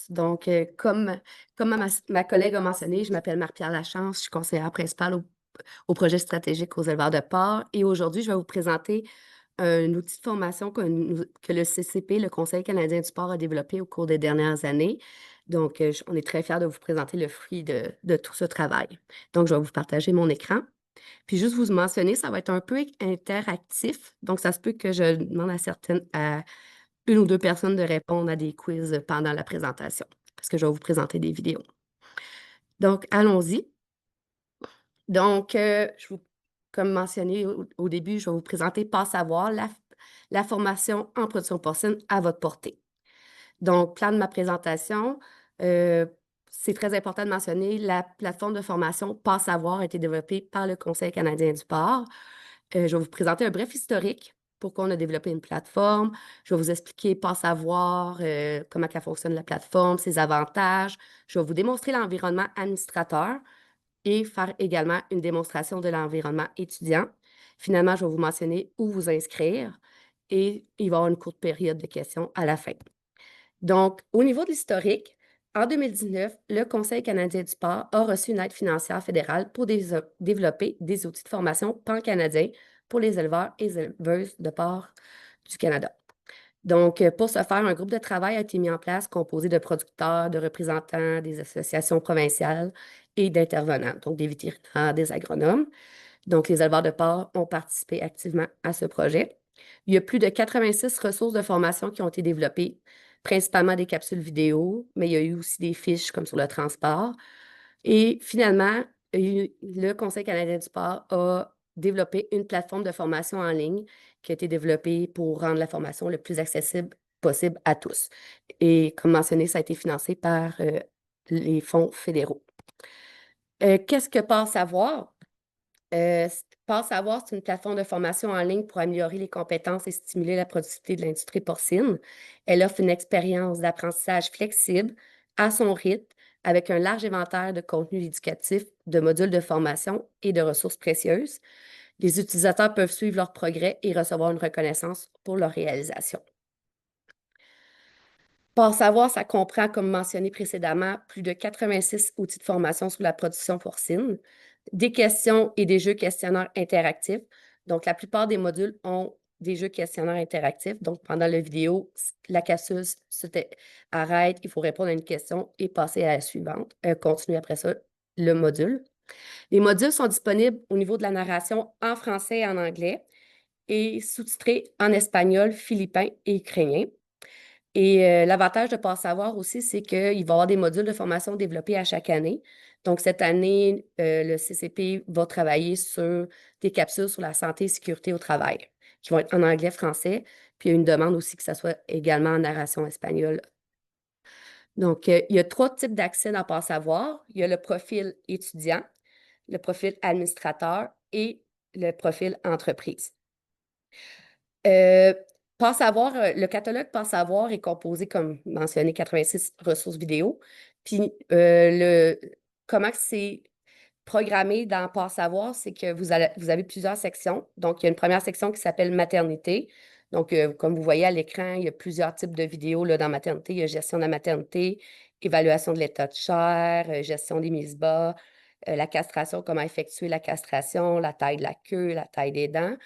Donc, comme ma collègue a mentionné, je m'appelle Marie-Pierre Lachance, je suis conseillère principale au projet stratégique aux éleveurs de porc. Et aujourd'hui, je vais vous présenter un outil de formation que le CCP, le Conseil canadien du porc, a développé au cours des dernières années. Donc, on est très fiers de vous présenter le fruit de tout ce travail. Donc, je vais vous partager mon écran. Puis juste vous mentionner, ça va être un peu interactif. Donc, ça se peut que je demande à une ou deux personnes de répondre à des quiz pendant la présentation, parce que je vais vous présenter des vidéos. Donc, allons-y. Donc, comme mentionné au début, je vais vous présenter Passe Savoir, la formation en production porcine à votre portée. Donc, plan de ma présentation, euh, c'est très important de mentionner, la plateforme de formation Passe Savoir a été développée par le Conseil canadien du porc. Je vais vous présenter un bref historique, pourquoi on a développé une plateforme. Je vais vous expliquer Passe Savoir, comment elle fonctionne la plateforme, ses avantages. Je vais vous démontrer l'environnement administrateur et faire également une démonstration de l'environnement étudiant. Finalement, je vais vous mentionner où vous inscrire et il va y avoir une courte période de questions à la fin. Donc, au niveau de l'historique, en 2019, le Conseil canadien du porc a reçu une aide financière fédérale pour développer des outils de formation pan-canadiens pour les éleveurs et éleveuses de porc du Canada. Donc, pour ce faire, un groupe de travail a été mis en place composé de producteurs, de représentants des associations provinciales et d'intervenants, donc des vétérinaires, des agronomes. Donc, les éleveurs de porc ont participé activement à ce projet. Il y a plus de 86 ressources de formation qui ont été développées, principalement des capsules vidéo, mais il y a eu aussi des fiches comme sur le transport. Et finalement, le Conseil canadien du porc a développé une plateforme de formation en ligne qui a été développée pour rendre la formation le plus accessible possible à tous. Et comme mentionné, ça a été financé par les fonds fédéraux. Qu'est-ce que Passe Savoir? Passe Savoir, c'est une plateforme de formation en ligne pour améliorer les compétences et stimuler la productivité de l'industrie porcine. Elle offre une expérience d'apprentissage flexible, à son rythme, avec un large inventaire de contenus éducatifs, de modules de formation et de ressources précieuses. Les utilisateurs peuvent suivre leur progrès et recevoir une reconnaissance pour leur réalisation. Pour savoir, ça comprend, comme mentionné précédemment, plus de 86 outils de formation sur la production porcine, des questions et des jeux questionnaires interactifs. Donc, la plupart des modules ont des jeux questionnaires interactifs. Donc, pendant la vidéo, la casseuse arrête, il faut répondre à une question et passer à la suivante. Continuer après ça le module. Les modules sont disponibles au niveau de la narration en français et en anglais et sous-titrés en espagnol, philippin et ukrainien. Et l'avantage de Passe Savoir aussi, c'est qu'il va y avoir des modules de formation développés à chaque année. Donc, cette année, le CCP va travailler sur des capsules sur la santé et sécurité au travail, qui vont être en anglais-français. Puis, il y a une demande aussi que ça soit également en narration espagnole. Donc, il y a 3 types d'accès dans Passe Savoir. Il y a le profil étudiant, le profil administrateur et le profil entreprise. Euh, Passe Savoir, le catalogue Passe Savoir est composé, comme mentionné, 86 ressources vidéo. Puis, comment c'est programmé dans Passe Savoir, c'est que vous avez plusieurs sections. Donc, il y a une première section qui s'appelle Maternité. Donc, comme vous voyez à l'écran, il y a plusieurs types de vidéos là, dans Maternité. Il y a gestion de la maternité, évaluation de l'état de chair, gestion des mises bas, la castration, comment effectuer la castration, la taille de la queue, la taille des dents.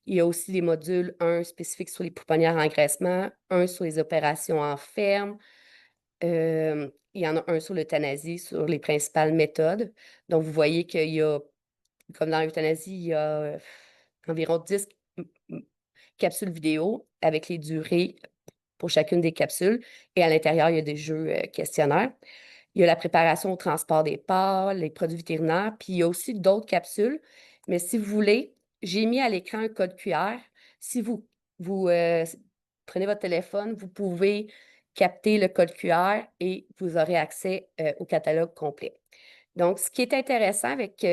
Il y a aussi les modules, un spécifique sur les pouponnières en engraissement, un sur les opérations en ferme. Il y en a un sur l'euthanasie, sur les principales méthodes. Donc, vous voyez qu'il y a, comme dans l'euthanasie, il y a environ 10 capsules vidéo avec les durées pour chacune des capsules. Et à l'intérieur, il y a des jeux questionnaires. Il y a la préparation au transport des porcs, les produits vétérinaires, puis il y a aussi d'autres capsules. Mais si vous voulez, j'ai mis à l'écran un code QR. Si vous prenez votre téléphone, vous pouvez capter le code QR et vous aurez accès au catalogue complet. Donc, ce qui est intéressant avec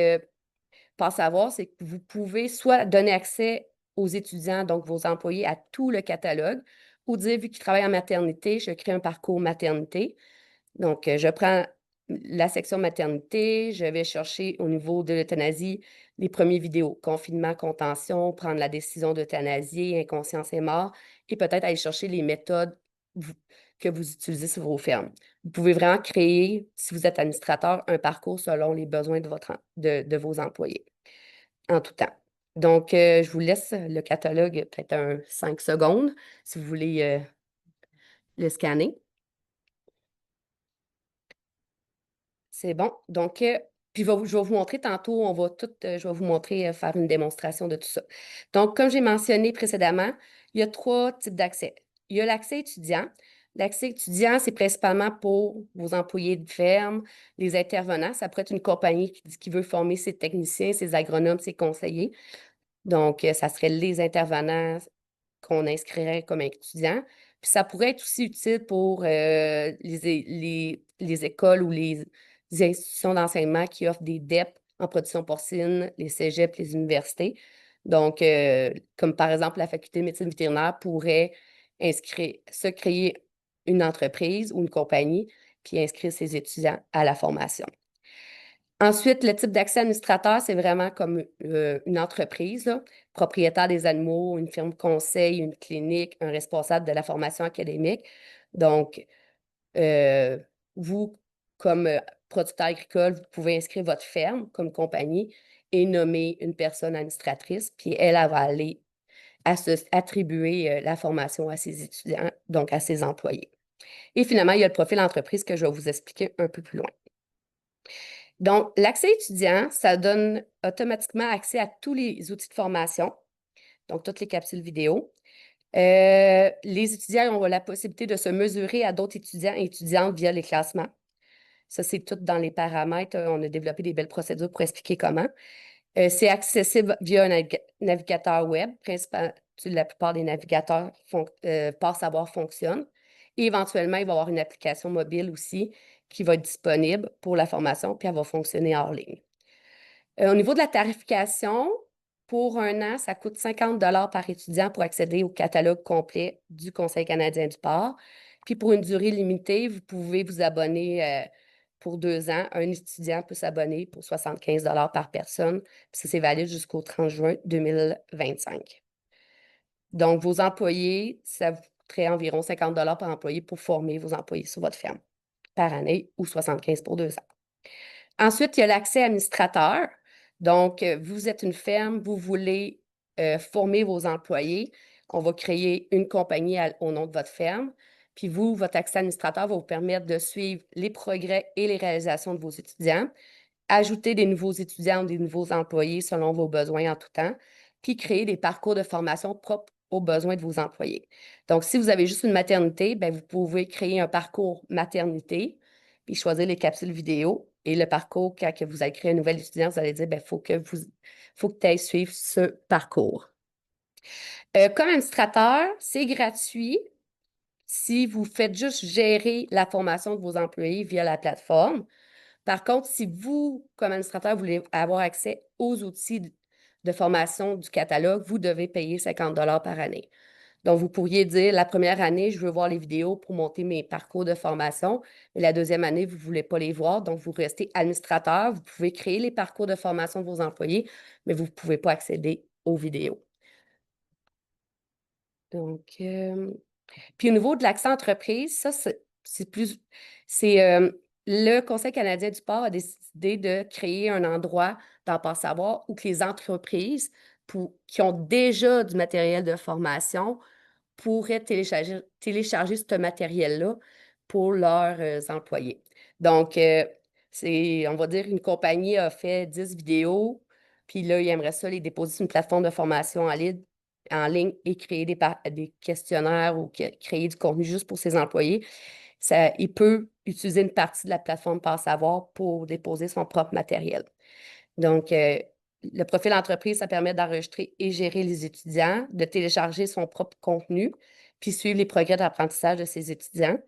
Passe Savoir, c'est que vous pouvez soit donner accès aux étudiants, donc vos employés, à tout le catalogue, ou dire, vu qu'ils travaillent en maternité, je crée un parcours maternité. Donc, je prends la section maternité, je vais chercher au niveau de l'euthanasie les premiers vidéos, confinement, contention, prendre la décision d'euthanasier, inconscience et mort, et peut-être aller chercher les méthodes vous que vous utilisez sur vos fermes. Vous pouvez vraiment créer, si vous êtes administrateur, un parcours selon les besoins de vos employés, en tout temps. Donc, je vous laisse le catalogue, peut-être 5 secondes, si vous voulez, le scanner. C'est bon. Donc, puis je vais vous montrer tantôt, on va tout, je vais vous montrer, faire une démonstration de tout ça. Donc, comme j'ai mentionné précédemment, il y a 3 types d'accès. Il y a l'accès étudiant. L'accès étudiant, c'est principalement pour vos employés de ferme, les intervenants. Ça pourrait être une compagnie qui veut former ses techniciens, ses agronomes, ses conseillers. Donc, ça serait les intervenants qu'on inscrirait comme étudiants. Puis ça pourrait être aussi utile pour les écoles ou les institutions d'enseignement qui offrent des DEP en production porcine, les cégeps, les universités. Donc, comme par exemple la faculté de médecine vétérinaire pourrait se créer une entreprise ou une compagnie, puis inscrire ses étudiants à la formation. Ensuite, le type d'accès administrateur, c'est vraiment comme une entreprise, là, propriétaire des animaux, une firme conseil, une clinique, un responsable de la formation académique. Donc, euh, vous, comme producteur agricole, vous pouvez inscrire votre ferme comme compagnie et nommer une personne administratrice, puis elle va aller attribuer la formation à ses étudiants, donc à ses employés. Et finalement, il y a le profil entreprise que je vais vous expliquer un peu plus loin. Donc, l'accès étudiant, ça donne automatiquement accès à tous les outils de formation, donc toutes les capsules vidéo. Les étudiants ont la possibilité de se mesurer à d'autres étudiants et étudiantes via les classements. Ça, c'est tout dans les paramètres. On a développé des belles procédures pour expliquer comment. C'est accessible via un navigateur web. La plupart des navigateurs Passe Savoir fonctionnent. Et éventuellement, il va y avoir une application mobile aussi qui va être disponible pour la formation, puis elle va fonctionner hors ligne. Au niveau de la tarification, pour 1 an, ça coûte 50 par étudiant pour accéder au catalogue complet du Conseil canadien du porc. Puis pour une durée limitée, vous pouvez vous abonner pour 2 ans. Un étudiant peut s'abonner pour 75 par personne. Puis ça, c'est valide jusqu'au 30 juin 2025. Donc, vos employés, ça vous coûterait environ 50 par employé pour former vos employés sur votre ferme par année ou 75 pour 2 ans. Ensuite, il y a l'accès administrateur. Donc, vous êtes une ferme, vous voulez former vos employés. On va créer une compagnie au nom de votre ferme. Puis vous, votre accès administrateur va vous permettre de suivre les progrès et les réalisations de vos étudiants, ajouter des nouveaux étudiants ou des nouveaux employés selon vos besoins en tout temps, puis créer des parcours de formation propres aux besoins de vos employés. Donc, si vous avez juste une maternité, bien, vous pouvez créer un parcours maternité, puis choisir les capsules vidéo. Et le parcours, quand que vous allez créer un nouvel étudiant, vous allez dire, bien, faut que tu ailles suivre ce parcours. Comme administrateur, c'est gratuit si vous faites juste gérer la formation de vos employés via la plateforme. Par contre, si vous, comme administrateur, voulez avoir accès aux outils de formation du catalogue, vous devez payer 50 par année. Donc, vous pourriez dire, la première année, je veux voir les vidéos pour monter mes parcours de formation. Mais la deuxième année, vous ne voulez pas les voir. Donc, vous restez administrateur. Vous pouvez créer les parcours de formation de vos employés, mais vous ne pouvez pas accéder aux vidéos. Donc, puis au niveau de l'accès entreprise, ça, c'est plus. Le Conseil canadien du porc a décidé de créer un endroit dans Passe Savoir où que les entreprises qui ont déjà du matériel de formation pourraient télécharger ce matériel-là pour leurs employés. Donc, on va dire, une compagnie a fait 10 vidéos, puis là, il aimerait ça les déposer sur une plateforme de formation en ligne et créer des questionnaires ou créer du contenu juste pour ses employés. Il peut utiliser une partie de la plateforme Passe Savoir pour déposer son propre matériel. Donc, le profil entreprise, ça permet d'enregistrer et gérer les étudiants, de télécharger son propre contenu, puis suivre les progrès d'apprentissage de ses étudiants.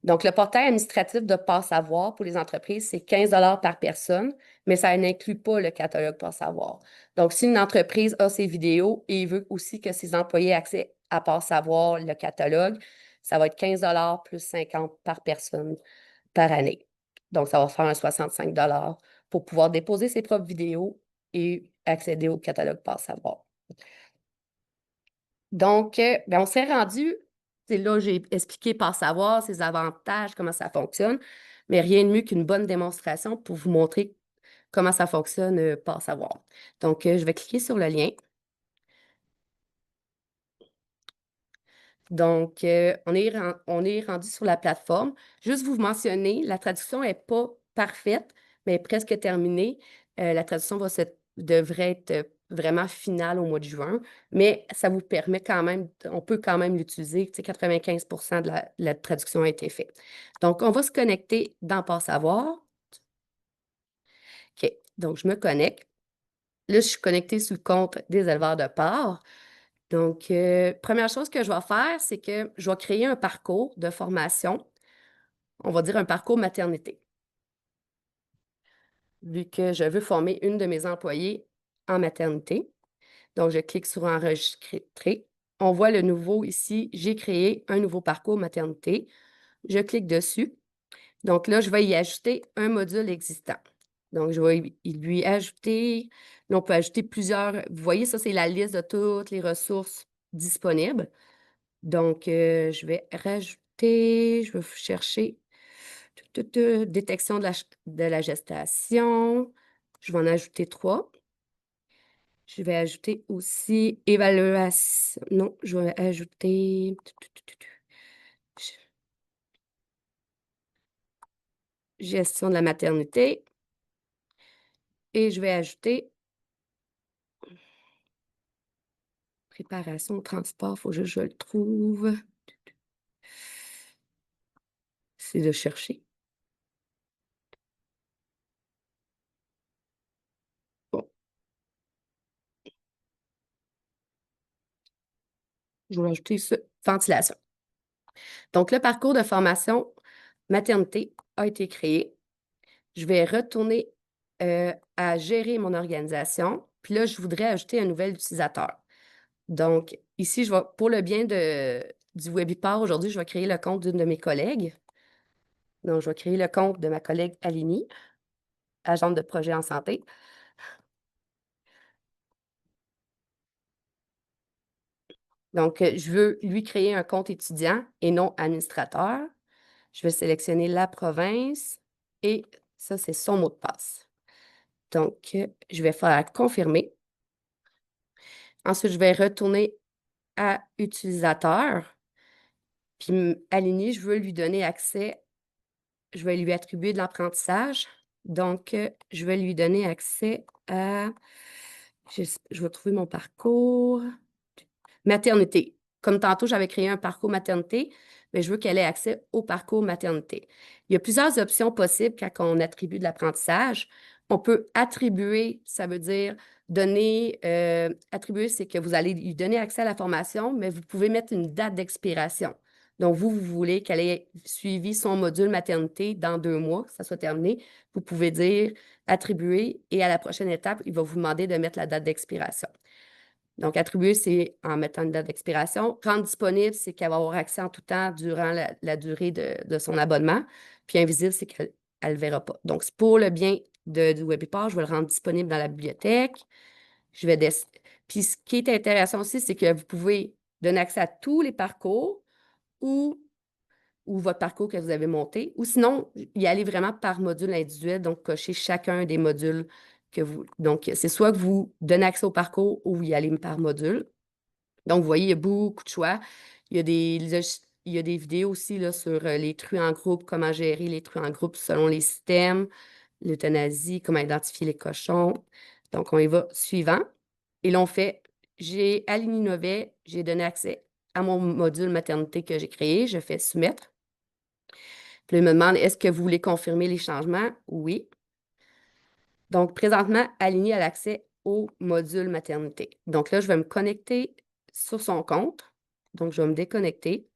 Donc, le portail administratif de Passe Savoir pour les entreprises, c'est 15 par personne, mais ça n'inclut pas le catalogue Passe Savoir. Donc, si une entreprise a ses vidéos et veut aussi que ses employés aient accès à Passe Savoir, le catalogue, ça va être 15 plus 50 par personne par année. Donc, ça va faire un 65 pour pouvoir déposer ses propres vidéos et accéder au catalogue Passe Savoir. Donc, on s'est rendu C'est là, j'ai expliqué par savoir ses avantages, comment ça fonctionne, mais rien de mieux qu'une bonne démonstration pour vous montrer comment ça fonctionne par savoir. Donc, je vais cliquer sur le lien. Donc, on est rendu sur la plateforme. Juste vous mentionner, la traduction n'est pas parfaite, mais presque terminée. La traduction devrait être vraiment finale au mois de juin, mais ça vous permet quand même, on peut quand même l'utiliser. Tu sais, 95% de la traduction a été faite. Donc, on va se connecter dans Passavoir. OK. Donc, je me connecte. Là, je suis connectée sur le compte des éleveurs de porc. Donc, première chose que je vais faire, c'est que je vais créer un parcours de formation. On va dire un parcours maternité, vu que je veux former une de mes employées en maternité. Donc, je clique sur enregistrer. On voit le nouveau ici, j'ai créé un nouveau parcours maternité. Je clique dessus. Donc là, je vais y ajouter un module existant. Donc, je vais lui ajouter, là, on peut ajouter plusieurs, vous voyez, ça, c'est la liste de toutes les ressources disponibles. Donc, je vais rajouter, je vais chercher détection de la gestation. Je vais en ajouter 3. Je vais ajouter aussi évaluation. Non, je vais ajouter gestion de la maternité. Et je vais ajouter préparation au transport. Il faut juste que je le trouve. C'est de chercher. Bon, je vais ajouter ça. Ventilation. Donc, le parcours de formation maternité a été créé. Je vais retourner à gérer mon organisation. Puis là, je voudrais ajouter un nouvel utilisateur. Donc, ici, pour le bien du Webipar, aujourd'hui, je vais créer le compte d'une de mes collègues. Donc, je vais créer le compte de ma collègue Aline, agente de projet en santé. Donc, je veux lui créer un compte étudiant et non administrateur. Je vais sélectionner la province et ça, c'est son mot de passe. Donc, je vais faire confirmer. Ensuite, je vais retourner à utilisateur. Puis, Aligné, je veux lui donner accès, je vais lui attribuer de l'apprentissage. Donc, je vais lui donner accès à, je vais trouver mon parcours. Maternité. Comme tantôt, j'avais créé un parcours maternité, mais je veux qu'elle ait accès au parcours maternité. Il y a plusieurs options possibles quand on attribue de l'apprentissage. On peut attribuer, ça veut dire donner, attribuer, c'est que vous allez lui donner accès à la formation, mais vous pouvez mettre une date d'expiration. Donc, vous voulez qu'elle ait suivi son module maternité dans 2 mois, que ça soit terminé. Vous pouvez dire attribuer et à la prochaine étape, il va vous demander de mettre la date d'expiration. Donc, attribuer, c'est en mettant une date d'expiration. Rendre disponible, c'est qu'elle va avoir accès en tout temps durant la durée de son abonnement. Puis invisible, c'est qu'elle ne le verra pas. Donc, c'est pour le bien du Webipar, je vais le rendre disponible dans la bibliothèque. Puis, ce qui est intéressant aussi, c'est que vous pouvez donner accès à tous les parcours ou votre parcours que vous avez monté, ou sinon, y aller vraiment par module individuel, donc cocher chacun des modules que vous. Donc, c'est soit que vous donnez accès au parcours ou y aller par module. Donc, vous voyez, il y a beaucoup de choix. Il y a des vidéos aussi là, sur les truies en groupe, comment gérer les truies en groupe selon les systèmes, l'euthanasie, comment identifier les cochons. Donc, on y va suivant. Et là, on fait, j'ai aligné Novet, j'ai donné accès à mon module maternité que j'ai créé, je fais soumettre. Puis là, il me demande, est-ce que vous voulez confirmer les changements? Oui. Donc, présentement, aligné à l'accès au module maternité. Donc là, je vais me connecter sur son compte. Donc, je vais me déconnecter.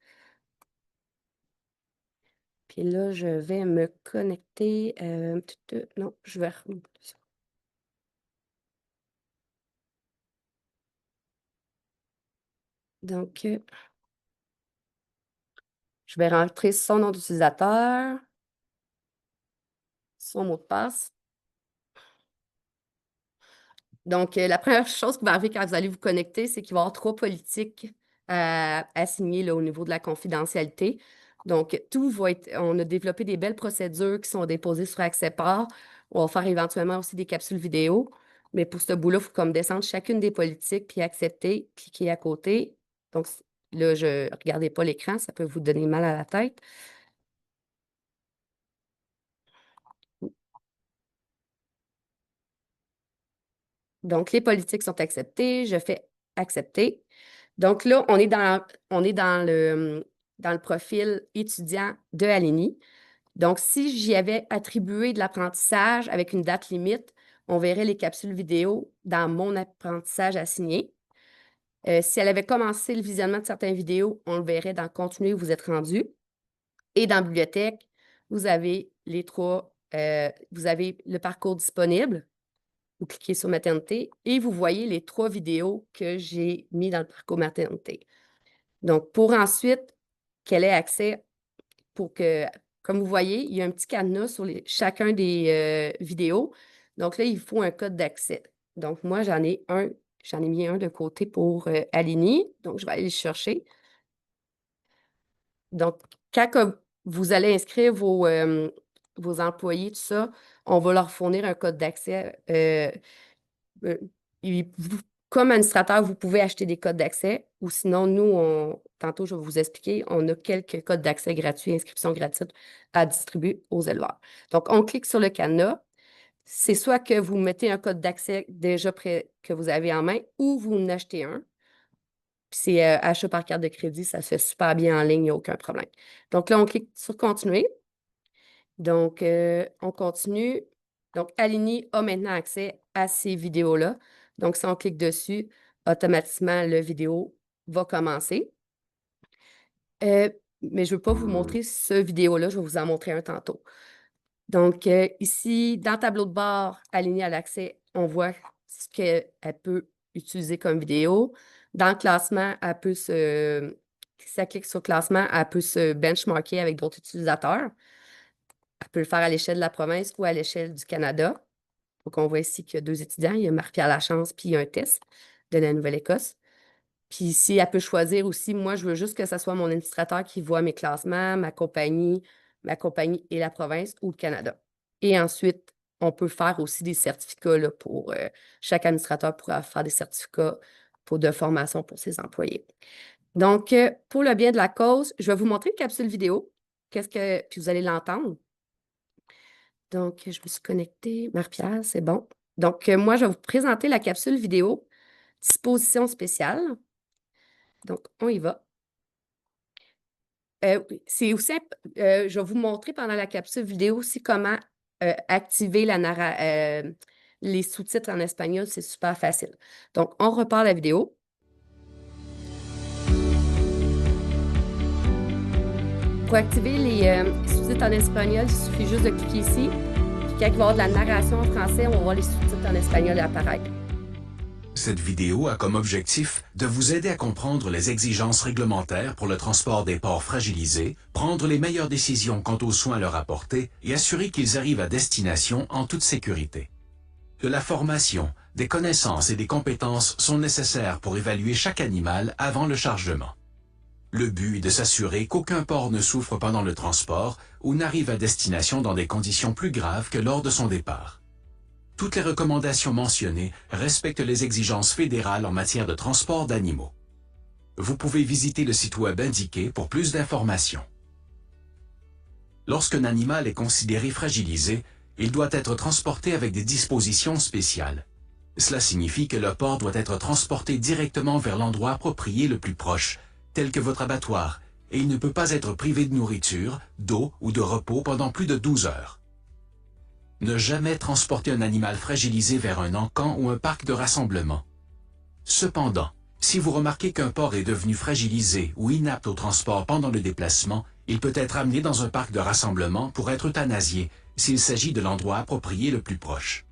Puis là, je vais me connecter. Non, je vais. Donc, je vais rentrer son nom d'utilisateur, son mot de passe. Donc, la première chose qui va arriver quand vous allez vous connecter, c'est qu'il va y avoir 3 politiques à signer là, au niveau de la confidentialité. Donc, tout va être. On a développé des belles procédures qui sont déposées sur Acceptpart. On va faire éventuellement aussi des capsules vidéo. Mais pour ce bout-là, il faut comme descendre chacune des politiques, puis accepter, cliquer à côté. Donc, là, regardez pas l'écran, ça peut vous donner mal à la tête. Donc, les politiques sont acceptées, je fais accepter. Donc là, on est dans le profil étudiant de Aleni. Donc, si j'y avais attribué de l'apprentissage avec une date limite, on verrait les capsules vidéo dans mon apprentissage assigné. Si elle avait commencé le visionnement de certaines vidéos, on le verrait dans Continuer où vous êtes rendu. Et dans Bibliothèque, vous avez vous avez le parcours disponible. Vous cliquez sur Maternité et vous voyez les 3 vidéos que j'ai mis dans le parcours maternité. Donc, pour ensuite qu'elle ait accès pour que, comme vous voyez, il y a un petit cadenas sur chacun des vidéos. Donc là, il faut un code d'accès. Donc, moi, j'en ai mis un de côté pour Alénie. Donc, je vais aller le chercher. Donc, quand vous allez inscrire vos employés, tout ça, on va leur fournir un code d'accès. Euh, Comme administrateur, vous pouvez acheter des codes d'accès ou sinon, nous, tantôt, je vais vous expliquer, on a quelques codes d'accès gratuits, inscription gratuite à distribuer aux éleveurs. Donc, on clique sur le cadenas. C'est soit que vous mettez un code d'accès déjà prêt que vous avez en main ou vous en achetez un. Puis c'est achat par carte de crédit, ça se fait super bien en ligne, il n'y a aucun problème. Donc là, on clique sur Continuer. Donc, on continue. Donc, Aligny a maintenant accès à ces vidéos-là. Donc, si on clique dessus, automatiquement, la vidéo va commencer. Mais je ne veux pas vous montrer ce vidéo-là, je vais vous en montrer un tantôt. Donc, ici, dans le tableau de bord, Aligny a l'accès, on voit ce qu'elle peut utiliser comme vidéo. Dans le classement, si ça clique sur le classement, elle peut se benchmarker avec d'autres utilisateurs. Elle peut le faire à l'échelle de la province ou à l'échelle du Canada. Donc, on voit ici qu'il y a 2 étudiants. Il y a Marie-Pierre Lachance, puis il y a un test de la Nouvelle-Écosse. Puis ici, elle peut choisir aussi, moi, je veux juste que ce soit mon administrateur qui voit mes classements, ma compagnie et la province ou le Canada. Et ensuite, on peut faire aussi des certificats là, pour chaque administrateur pourra faire des certificats de formation pour ses employés. Donc, pour le bien de la cause, je vais vous montrer une capsule vidéo. Puis vous allez l'entendre. Donc, je me suis connectée. Marie-Pierre, c'est bon. Donc, moi, je vais vous présenter la capsule vidéo disposition spéciale. Donc, on y va. C'est aussi, je vais vous montrer pendant la capsule vidéo aussi comment activer les sous-titres en espagnol. C'est super facile. Donc, on repart la vidéo. Pour activer les sous-titres en espagnol, il suffit juste de cliquer ici. Puis quand il va y avoir de la narration en français, on va voir les sous-titres en espagnol apparaître. Cette vidéo a comme objectif de vous aider à comprendre les exigences réglementaires pour le transport des porcs fragilisés, prendre les meilleures décisions quant aux soins à leur apporter et assurer qu'ils arrivent à destination en toute sécurité. De la formation, des connaissances et des compétences sont nécessaires pour évaluer chaque animal avant le chargement. Le but est de s'assurer qu'aucun porc ne souffre pendant le transport ou n'arrive à destination dans des conditions plus graves que lors de son départ. Toutes les recommandations mentionnées respectent les exigences fédérales en matière de transport d'animaux. Vous pouvez visiter le site web indiqué pour plus d'informations. Lorsqu'un animal est considéré fragilisé, il doit être transporté avec des dispositions spéciales. Cela signifie que le porc doit être transporté directement vers l'endroit approprié le plus proche, tel que votre abattoir, et il ne peut pas être privé de nourriture, d'eau ou de repos pendant plus de 12 heures. Ne jamais transporter un animal fragilisé vers un encan ou un parc de rassemblement. Cependant, si vous remarquez qu'un porc est devenu fragilisé ou inapte au transport pendant le déplacement, il peut être amené dans un parc de rassemblement pour être euthanasié s'il s'agit de l'endroit approprié le plus proche.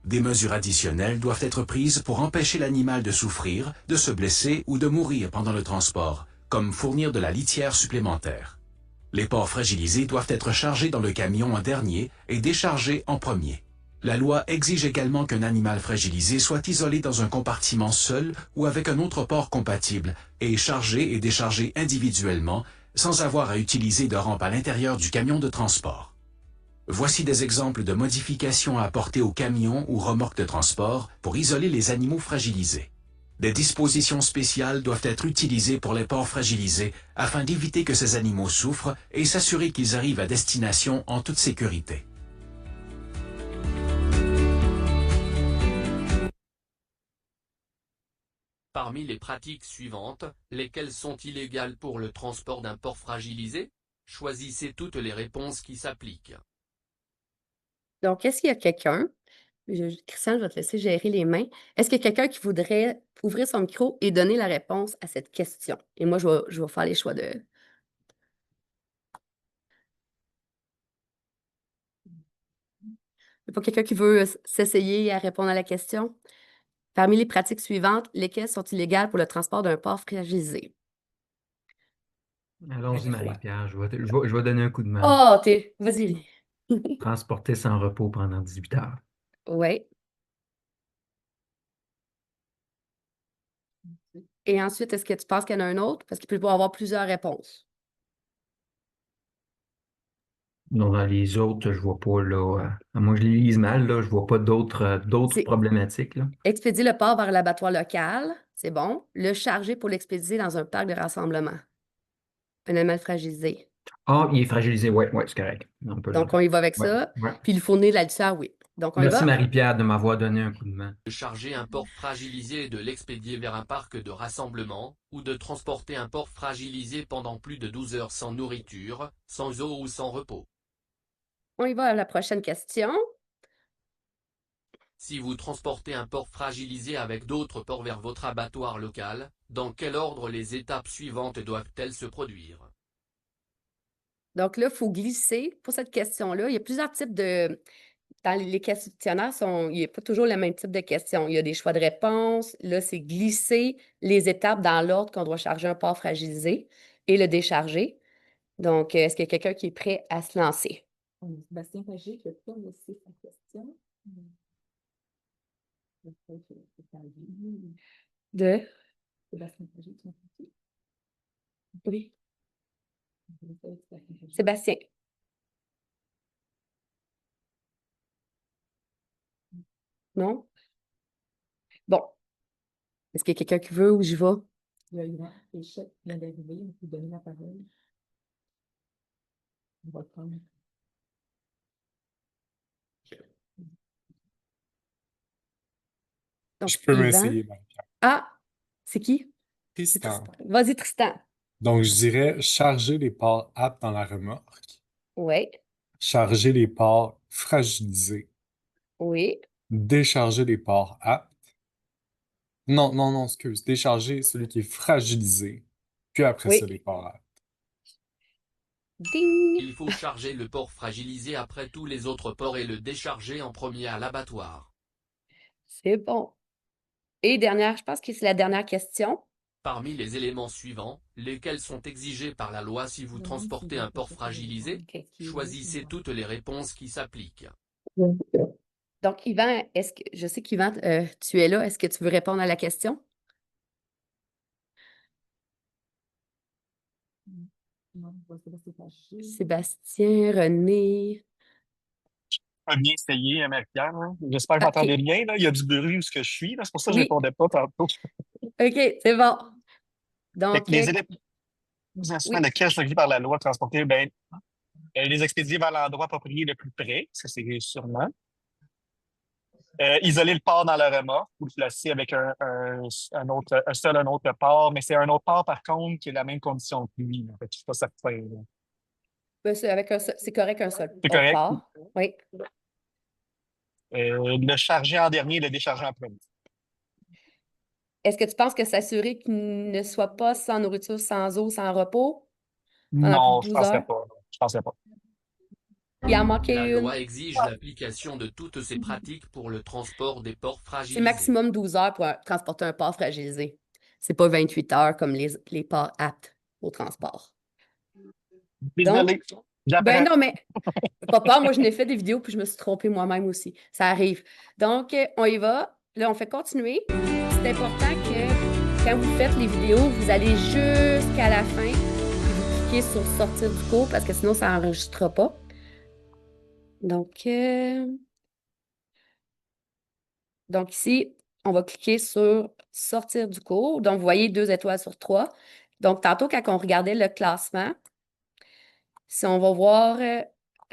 Des mesures additionnelles doivent être prises pour empêcher l'animal de souffrir, de se blesser ou de mourir pendant le transport, comme fournir de la litière supplémentaire. Les porcs fragilisés doivent être chargés dans le camion en dernier et déchargés en premier. La loi exige également qu'un animal fragilisé soit isolé dans un compartiment seul ou avec un autre port compatible et chargé et déchargé individuellement sans avoir à utiliser de rampe à l'intérieur du camion de transport. Voici des exemples de modifications à apporter aux camions ou remorques de transport pour isoler les animaux fragilisés. Des dispositions spéciales doivent être utilisées pour les porcs fragilisés afin d'éviter que ces animaux souffrent et s'assurer qu'ils arrivent à destination en toute sécurité. Parmi les pratiques suivantes, lesquelles sont illégales pour le transport d'un porc fragilisé? Choisissez toutes les réponses qui s'appliquent. Donc, est-ce qu'il y a quelqu'un, Christian, je vais te laisser gérer les mains. Est-ce qu'il y a quelqu'un qui voudrait ouvrir son micro et donner la réponse à cette question? Et moi, je vais faire les choix de... Il n'y a pas quelqu'un qui veut s'essayer à répondre à la question? Parmi les pratiques suivantes, lesquelles sont illégales pour le transport d'un porc fragilisé? Allons-y, Marie-Pierre, je vais donner un coup de main. Oh, vas-y. Transporter sans repos pendant 18 heures. Oui. Et ensuite, est-ce que tu penses qu'il y en a un autre? Parce qu'il peut y avoir plusieurs réponses. Non, dans les autres, je vois pas, là, à moins que je les lise mal, là, je vois pas d'autres C'est- problématiques, là. Expédier le porc vers l'abattoir local, c'est bon. Le charger pour l'expédier dans un parc de rassemblement. Un animal fragilisé. Ah, il est fragilisé, ouais, c'est correct. Donc, on y va avec Ouais, ça. ouais. Puis, il fournit la litière, oui. Donc, on y Merci, va? Marie-Pierre, de m'avoir donné un coup de main. De charger un porc fragilisé et de l'expédier vers un parc de rassemblement, ou de transporter un porc fragilisé pendant plus de 12 heures sans nourriture, sans eau ou sans repos. On y va à la prochaine question. Si vous transportez un porc fragilisé avec d'autres porcs vers votre abattoir local, dans quel ordre les étapes suivantes doivent-elles se produire? Donc là, il faut glisser. Pour cette question-là, il y a plusieurs types de... Dans les questionnaires, il n'y a pas toujours le même type de questions. Il y a des choix de réponse. Là, c'est glisser les étapes dans l'ordre qu'on doit charger un porc fragilisé et le décharger. Donc, est-ce qu'il y a quelqu'un qui est prêt à se lancer? Sébastien Pagé qui a pas laissé sa question. De? Sébastien Pagé, tu m'as compris? Oui. Sébastien. Non? Bon. Est-ce qu'il y a quelqu'un qui veut ou j'y vais? Il y a une échec qui vient d'arriver, on peut donner la parole. On va le prendre. Donc, Je peux Yvan. m'essayer, Marie-Pierre. Ah! C'est qui? C'est Tristan. Vas-y, Tristan. Donc, je dirais charger les porcs aptes dans la remorque, Oui, charger les porcs fragilisés, oui. décharger les porcs aptes. Non, excuse. Décharger celui qui est fragilisé, puis après Oui. ça, les porcs aptes. Ding! Il faut charger le porc fragilisé après tous les autres porcs et le décharger en premier à l'abattoir. C'est bon. Et dernière, je pense que c'est la dernière question. Parmi les éléments suivants, lesquels sont exigés par la loi si vous transportez un porc fragilisé? OK. Choisissez toutes les réponses qui s'appliquent. Donc, Yvan, je sais qu'Yvan, tu es là. Est-ce que tu veux répondre à la question? Non, on va Sébastien Pagé. Sébastien, René. Pas bien essayé, Marie-Pierre, hein. J'espère que vous OK. m'entendez bien, là. Il y a du bruit où ce que je suis, là. C'est pour ça que je Oui. répondais pas tantôt. OK, c'est bon. Fait Donc, que les éléments oui. lesquels sont gris par la loi transportés, ben, les expédier vers l'endroit approprié le plus près, ça c'est sûrement. Isoler le port dans la remorque ou le placer avec un autre port, mais c'est un autre port par contre qui a la même condition que lui. En fait, je suis pas certain, là. Ben, c'est correct un seul C'est correct. port. Oui. Le charger en dernier et le décharger en premier. Est-ce que tu penses que s'assurer qu'il ne soit pas sans nourriture, sans eau, sans repos pendant Non, plus je de 12 penserais heures? pas. Je penserais pas. Il en manquait La une. loi exige l'application de toutes ces pratiques pour le transport des porcs C'est fragilisés. maximum 12 heures pour transporter un porc fragilisé. C'est pas 28 heures comme les porcs aptes au transport. Désolé. Ben J'apprends. non, mais pas peur, moi je n'ai fait des vidéos puis je me suis trompée moi-même aussi. Ça arrive. Donc, on y va. Là, on fait continuer. C'est important que quand vous faites les vidéos, vous allez jusqu'à la fin et vous cliquez sur sortir du cours parce que sinon, ça n'enregistrera pas. Donc, ici, on va cliquer sur sortir du cours. Donc, vous voyez 2 étoiles sur 3. Donc, tantôt, quand on regardait le classement, si on va voir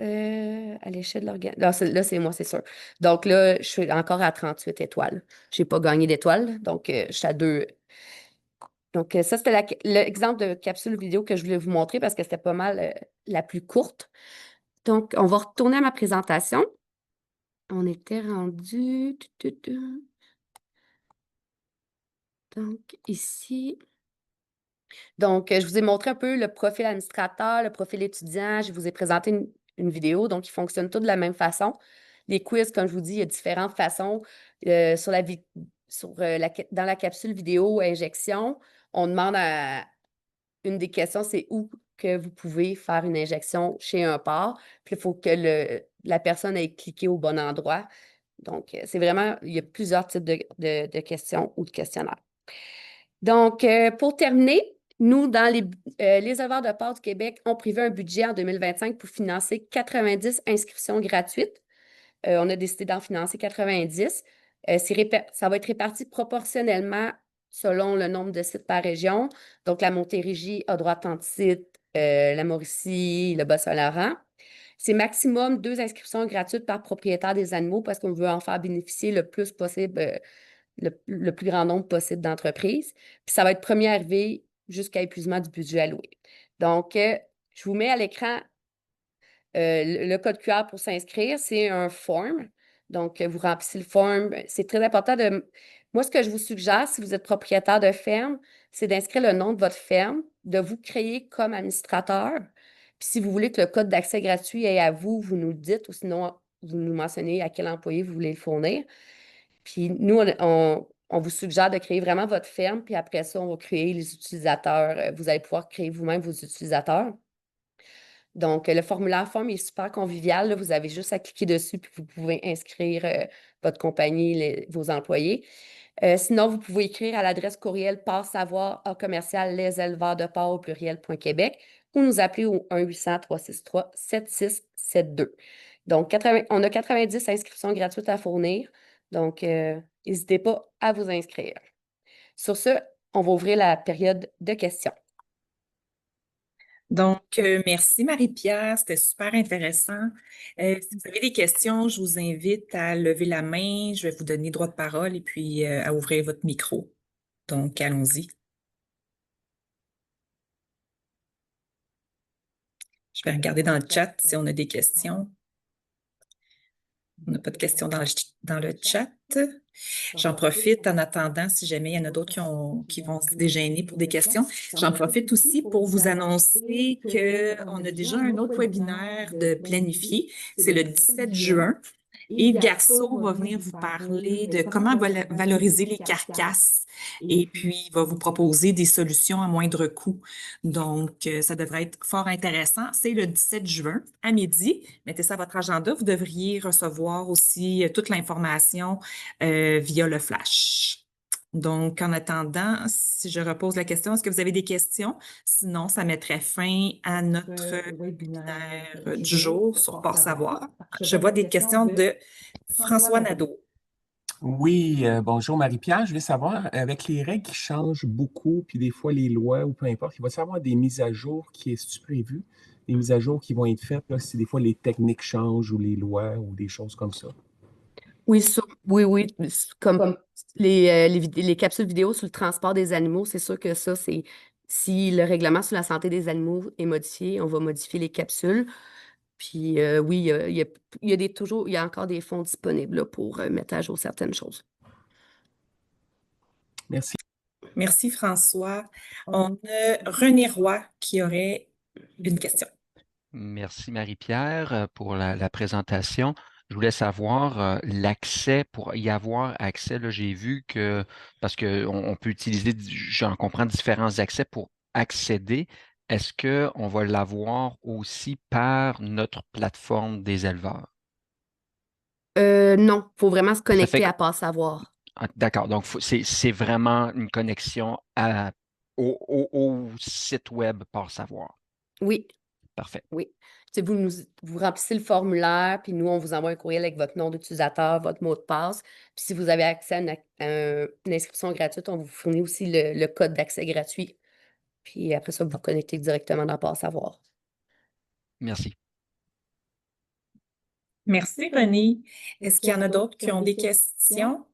à l'échelle de l'organisation. Là, c'est moi, c'est sûr. Donc là, je suis encore à 38 étoiles. Je n'ai pas gagné d'étoiles, donc je suis à 2. Donc, ça, c'était l'exemple de capsule vidéo que je voulais vous montrer parce que c'était pas mal la plus courte. Donc, on va retourner à ma présentation. On était rendu. Donc, ici. Donc, je vous ai montré un peu le profil administrateur, le profil étudiant. Je vous ai présenté une vidéo. Donc, ils fonctionnent tous de la même façon. Les quiz, comme je vous dis, il y a différentes façons. Dans la capsule vidéo injection, on demande à une des questions, c'est où que vous pouvez faire une injection chez un port. Puis, il faut que la personne ait cliqué au bon endroit. Donc, c'est vraiment, il y a plusieurs types de questions ou de questionnaires. Donc, pour terminer, nous, dans les éleveurs de porc du Québec, ont prévu un budget en 2025 pour financer 90 inscriptions gratuites. On a décidé d'en financer 90. Ça va être réparti proportionnellement selon le nombre de sites par région. Donc, la Montérégie a droit à tant de sites, la Mauricie, le Bas-Saint-Laurent. C'est maximum 2 inscriptions gratuites par propriétaire des animaux parce qu'on veut en faire bénéficier le plus possible, le plus grand nombre possible d'entreprises. Puis ça va être premier arrivé jusqu'à épuisement du budget alloué. Donc, je vous mets à l'écran le code QR pour s'inscrire. C'est un form. Donc, vous remplissez le form. C'est très important de. Moi, ce que je vous suggère, si vous êtes propriétaire de ferme, c'est d'inscrire le nom de votre ferme, de vous créer comme administrateur. Puis si vous voulez que le code d'accès gratuit est à vous, vous nous le dites ou sinon, vous nous mentionnez à quel employé vous voulez le fournir. Puis nous, on vous suggère de créer vraiment votre ferme, puis après ça, on va créer les utilisateurs. Vous allez pouvoir créer vous-même vos utilisateurs. Donc, le formulaire form est super convivial, là. Vous avez juste à cliquer dessus, puis vous pouvez inscrire votre compagnie, vos employés. Sinon, vous pouvez écrire à l'adresse courriel porc-savoir@leséleveurdeport au pluriel.québec ou nous appeler au 1-800-363-7672. Donc, on a 90 inscriptions gratuites à fournir. Donc, n'hésitez pas à vous inscrire. Sur ce, on va ouvrir la période de questions. Donc, merci Marie-Pierre, c'était super intéressant. Si vous avez des questions, je vous invite à lever la main, je vais vous donner droit de parole et puis à ouvrir votre micro. Donc, allons-y. Je vais regarder dans le chat si on a des questions. On n'a pas de questions dans le chat. J'en profite en attendant, si jamais il y en a d'autres qui vont se dégêner pour des questions. J'en profite aussi pour vous annoncer qu'on a déjà un autre webinaire de planifier. C'est le 17 juin. Yves Garceau va venir vous parler de comment valoriser les carcasses et puis il va vous proposer des solutions à moindre coût. Donc, ça devrait être fort intéressant. C'est le 17 juin à midi. Mettez ça à votre agenda. Vous devriez recevoir aussi toute l'information via le flash. Donc, en attendant, si je repose la question, est-ce que vous avez des questions? Sinon, ça mettrait fin à notre webinaire du jour sur Port Savoir. Je vois des questions de François Nadeau. Oui, bonjour Marie-Pierre. Je voulais savoir, avec les règles qui changent beaucoup, puis des fois les lois ou peu importe, il va y avoir des mises à jour qui est prévu, des mises à jour qui vont être faites là, si des fois les techniques changent ou les lois ou des choses comme ça. Oui, oui. Comme les capsules vidéo sur le transport des animaux, c'est sûr que ça, c'est si le règlement sur la santé des animaux est modifié, on va modifier les capsules. Puis oui, il y a encore des fonds disponibles là, pour mettre à jour certaines choses. Merci. Merci François. On a René Roy qui aurait une question. Merci Marie-Pierre pour la présentation. Je voulais savoir l'accès, pour y avoir accès, là, j'ai vu que, parce qu'on peut utiliser, j'en comprends, différents accès pour accéder est-ce qu'on va l'avoir aussi par notre plateforme des éleveurs? Non, il faut vraiment se Ça fait connecter que- à Passavoir. D'accord, donc c'est vraiment une connexion au site web par savoir. Oui, Parfait. oui. Tu sais, vous remplissez le formulaire, puis nous, on vous envoie un courriel avec votre nom d'utilisateur, votre mot de passe. Puis si vous avez accès à une inscription gratuite, on vous fournit aussi le code d'accès gratuit. Puis après ça, vous vous connectez directement dans Passavoir. Merci. Merci, René. Est-ce qu'il y en a d'autres qui ont des questions?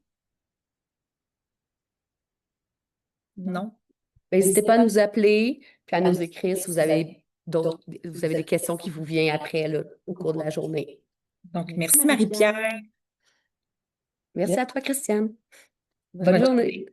Non? N'hésitez pas à nous appeler, puis à nous écrire si vous avez des questions qui vous viennent après, là, au cours de la journée. Donc, merci Marie-Pierre. Merci à toi, Christiane. Bonne journée.